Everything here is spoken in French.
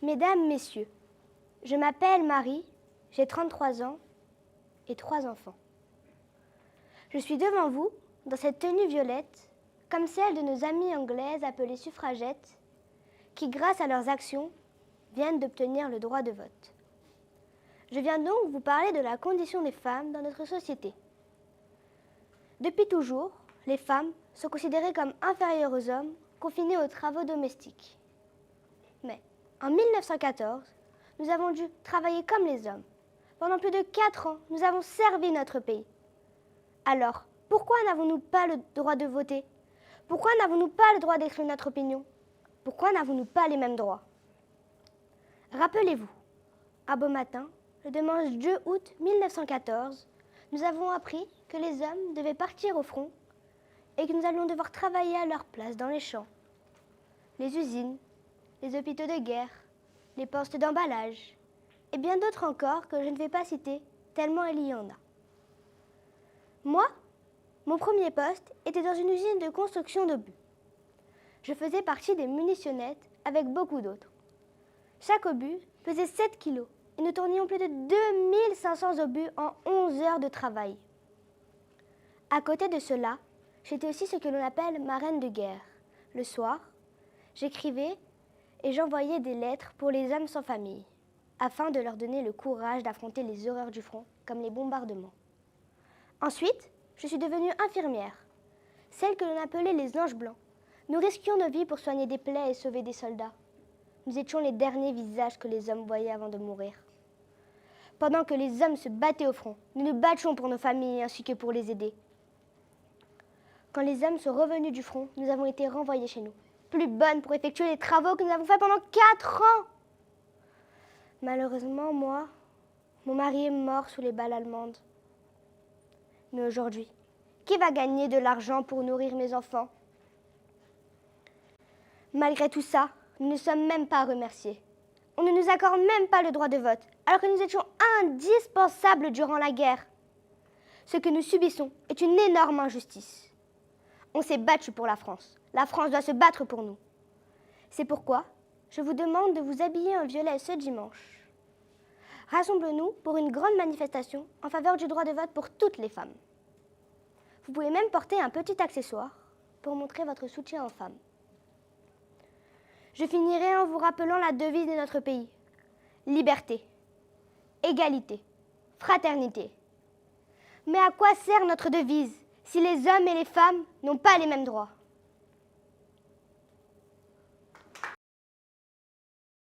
Mesdames, Messieurs, je m'appelle Marie, j'ai 33 ans et 3 enfants. Je suis devant vous, dans cette tenue violette, comme celle de nos amies anglaises appelées suffragettes, qui, grâce à leurs actions, viennent d'obtenir le droit de vote. Je viens donc vous parler de la condition des femmes dans notre société. Depuis toujours, les femmes sont considérées comme inférieures aux hommes, confinées aux travaux domestiques. Mais en 1914, nous avons dû travailler comme les hommes. Pendant plus de 4 ans, nous avons servi notre pays. Alors, pourquoi n'avons-nous pas le droit de voter? Pourquoi n'avons-nous pas le droit d'exprimer notre opinion? Pourquoi n'avons-nous pas les mêmes droits? Rappelez-vous, un beau matin, le dimanche 2 août 1914, nous avons appris que les hommes devaient partir au front et que nous allions devoir travailler à leur place dans les champs, les usines, les hôpitaux de guerre, les postes d'emballage et bien d'autres encore que je ne vais pas citer tellement il y en a. Moi, mon premier poste était dans une usine de construction d'obus. Je faisais partie des munitionnettes avec beaucoup d'autres. Chaque obus pesait 7 kilos et nous tournions plus de 2500 obus en 11 heures de travail. À côté de cela, j'étais aussi ce que l'on appelle marraine de guerre. Le soir, j'écrivais et j'envoyais des lettres pour les hommes sans famille, afin de leur donner le courage d'affronter les horreurs du front, comme les bombardements. Ensuite, je suis devenue infirmière, celle que l'on appelait les anges blancs. Nous risquions nos vies pour soigner des plaies et sauver des soldats. Nous étions les derniers visages que les hommes voyaient avant de mourir. Pendant que les hommes se battaient au front, nous nous battions pour nos familles ainsi que pour les aider. Quand les hommes sont revenus du front, nous avons été renvoyés chez nous, plus bonnes pour effectuer les travaux que nous avons faits pendant 4 ans. Malheureusement, moi, mon mari est mort sous les balles allemandes. Mais aujourd'hui, qui va gagner de l'argent pour nourrir mes enfants? Malgré tout ça, nous ne sommes même pas remerciés. On ne nous accorde même pas le droit de vote, alors que nous étions indispensables durant la guerre. Ce que nous subissons est une énorme injustice. On s'est battu pour la France. La France doit se battre pour nous. C'est pourquoi je vous demande de vous habiller en violet ce dimanche. Rassemblons-nous pour une grande manifestation en faveur du droit de vote pour toutes les femmes. Vous pouvez même porter un petit accessoire pour montrer votre soutien aux femmes. Je finirai en vous rappelant la devise de notre pays. Liberté, égalité, fraternité. Mais à quoi sert notre devise si les hommes et les femmes n'ont pas les mêmes droits?